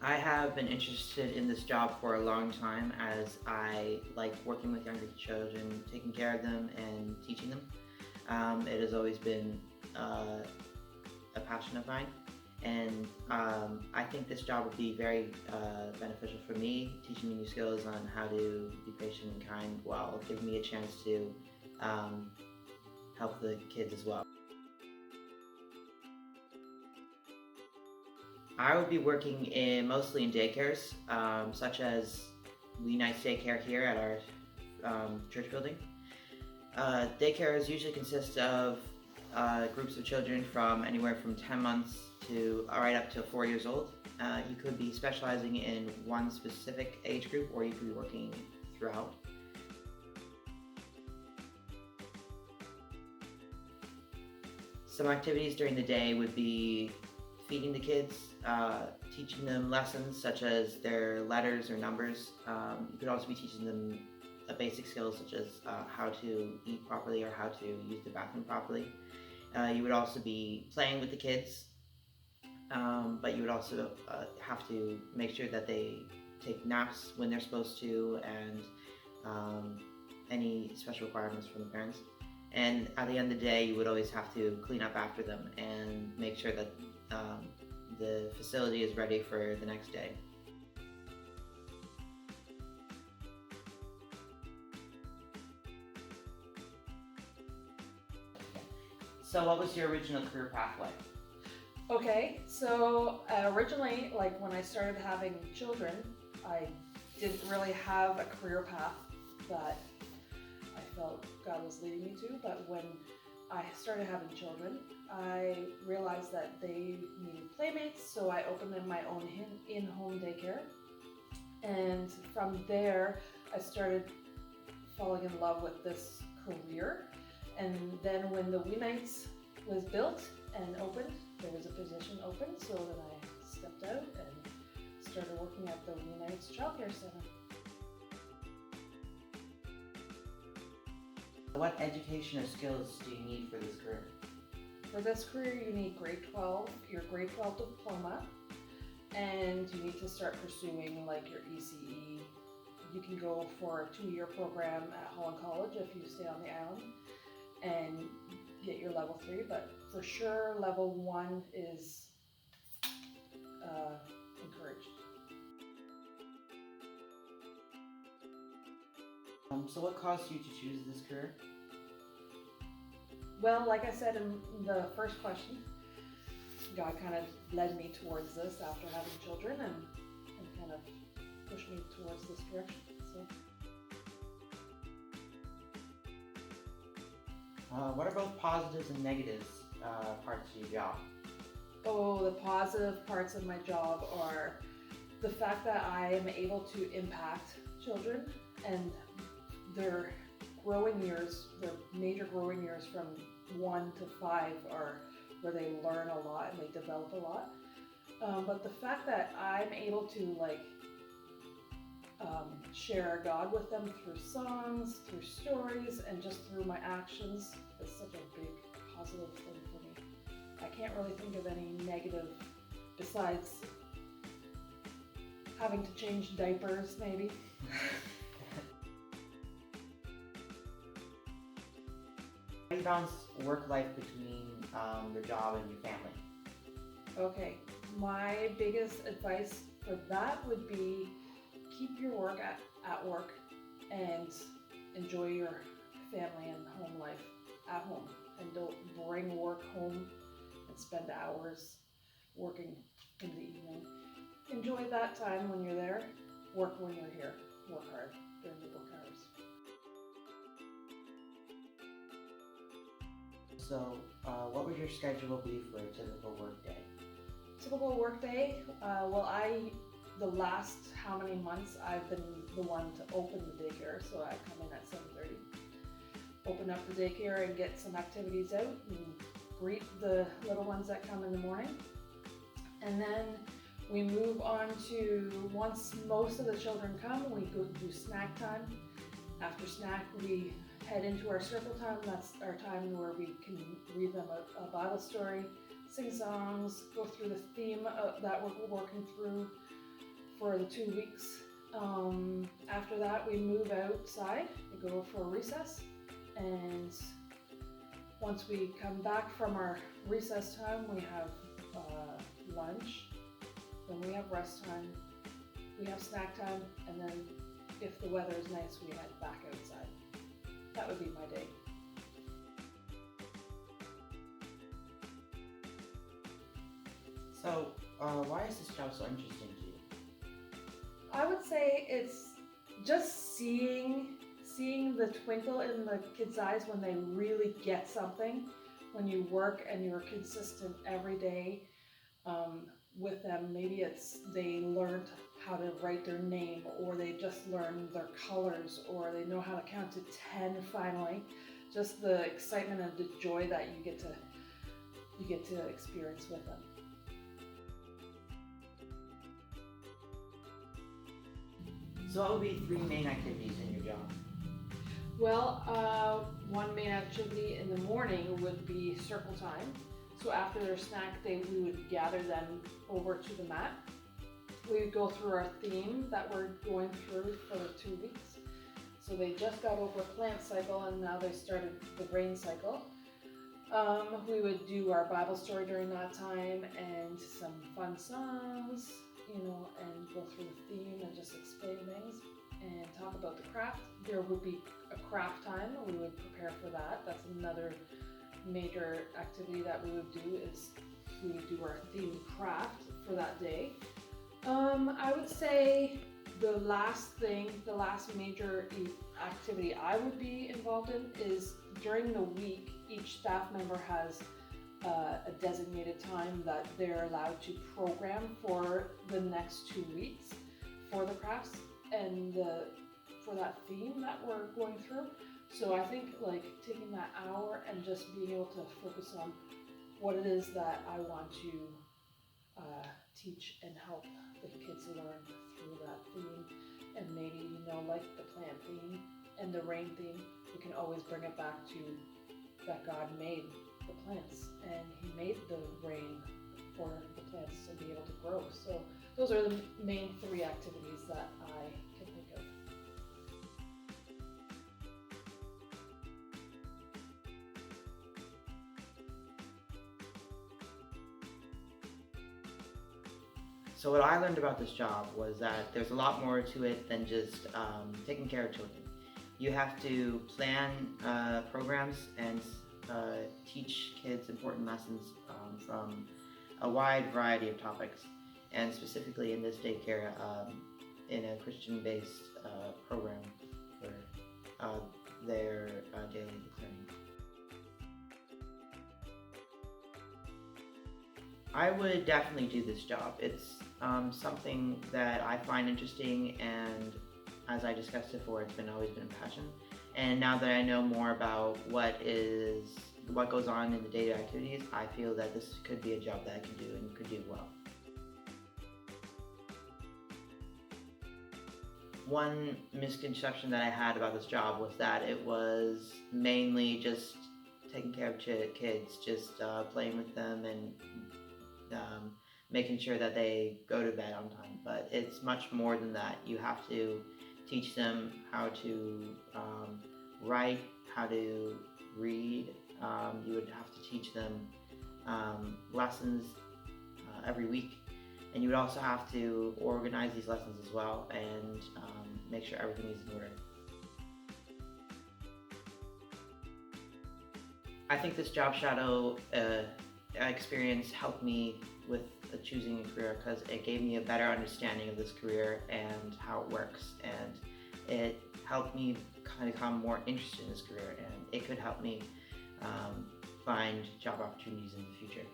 I have been interested in this job for a long time as I like working with younger children, taking care of them and teaching them. It has always been a passion of mine, and I think this job would be very beneficial for me, teaching me new skills on how to be patient and kind while giving me a chance to um, help the kids as well. I would be working mostly in daycares, such as We Nice Daycare here at our church building. Daycares usually consist of groups of children from anywhere from 10 months to right up to 4 years old. You could be specializing in one specific age group, or you could be working throughout. Some activities during the day would be feeding the kids, teaching them lessons such as their letters or numbers. You could also be teaching them basic skills such as how to eat properly or how to use the bathroom properly. You would also be playing with the kids, but you would also have to make sure that they take naps when they're supposed to, and any special requirements from the parents. And at the end of the day, you would always have to clean up after them and make sure that the facility is ready for the next day. So what was your original career pathway? Okay, so originally, like when I started having children, I didn't really have a career path that I felt God was leading me to, but when I started having children, I realized that they needed playmates, so I opened up my own in-home daycare. And from there, I started falling in love with this career. And then when the Wee Nights was built and opened, there was a position open, so then I stepped out and started working at the Wee Nights Child Care Center. What education or skills do you need for this career? For this career, you need grade 12, your grade 12 diploma, and you need to start pursuing like your ECE. You can go for a 2-year program at Holland College if you stay on the island and get your level 3, but for sure level 1 is encouraged. So what caused you to choose this career? Well, like I said in the first question, God kind of led me towards this after having children and kind of pushed me towards this direction. So. What are both positives and negatives parts of your job? Oh, the positive parts of my job are the fact that I am able to impact children and their growing years, their major growing years from 1 to 5 are where they learn a lot and they develop a lot. But the fact that I'm able to share God with them through songs, through stories, and just through my actions is such a big positive thing for me. I can't really think of any negative besides having to change diapers, maybe. How do you balance work life between your job and your family? Okay, my biggest advice for that would be keep your work at work and enjoy your family and home life at home, and don't bring work home and spend hours working in the evening. Enjoy that time when you're there, work when you're here, work hard during the work hours. So, what would your schedule be for a typical work day? Typical work day, the last how many months I've been the one to open the daycare, so I come in at 7:30, open up the daycare and get some activities out and greet the little ones that come in the morning. And then we move on to, once most of the children come, we go do snack time. After snack, we head into our circle time. That's our time where we can read them a Bible story, sing songs, go through the theme that we're working through, for the 2 weeks. After that, we move outside, we go for a recess, and once we come back from our recess time, we have lunch, then we have rest time, we have snack time, and then if the weather is nice, we head back outside. That would be my day. So, why is this job so interesting to you? I would say it's just seeing the twinkle in the kids' eyes when they really get something, when you work and you're consistent every day with them. Maybe it's they learned how to write their name, or they just learned their colors, or they know how to count to 10 finally. Just the excitement and the joy that you get to experience with them. So what would be 3 main activities in your job? Well, one main activity in the morning would be circle time. So after their snack day, we would gather them over to the mat. We would go through our theme that we're going through for the 2 weeks. So they just got over plant cycle and now they started the rain cycle. We would do our Bible story during that time and some fun songs, and go through the theme and just explain things and talk about the craft. There would be a craft time. We would prepare for that. That's another major activity that we would do, is we would do our themed craft for that day. I would say the last major activity I would be involved in is during the week, each staff member has a designated time that they're allowed to program for the next 2 weeks for the crafts and for that theme that we're going through. So I think taking that hour and just being able to focus on what it is that I want to teach and help the kids learn through that theme. And maybe, like the plant theme and the rain theme, we can always bring it back to that God made the plants and He made the rain for the plants to be able to grow. So those are the main 3 activities that I can think of. So what I learned about this job was that there's a lot more to it than just taking care of children. You have to plan programs and teach kids important lessons from a wide variety of topics, and specifically in this daycare, in a Christian-based program for their daily learning. I would definitely do this job. It's something that I find interesting, and as I discussed before, it's always been a passion. And now that I know more about what goes on in the daily activities, I feel that this could be a job that I can do and could do well. One misconception that I had about this job was that it was mainly just taking care of kids, just playing with them and making sure that they go to bed on time. But it's much more than that. You have to teach them how to write, how to read. You would have to teach them lessons every week, and you would also have to organize these lessons as well and make sure everything is in order. I think this job shadow experience helped me with choosing a career because it gave me a better understanding of this career and how it works, and it helped me kind of become more interested in this career, and it could help me find job opportunities in the future.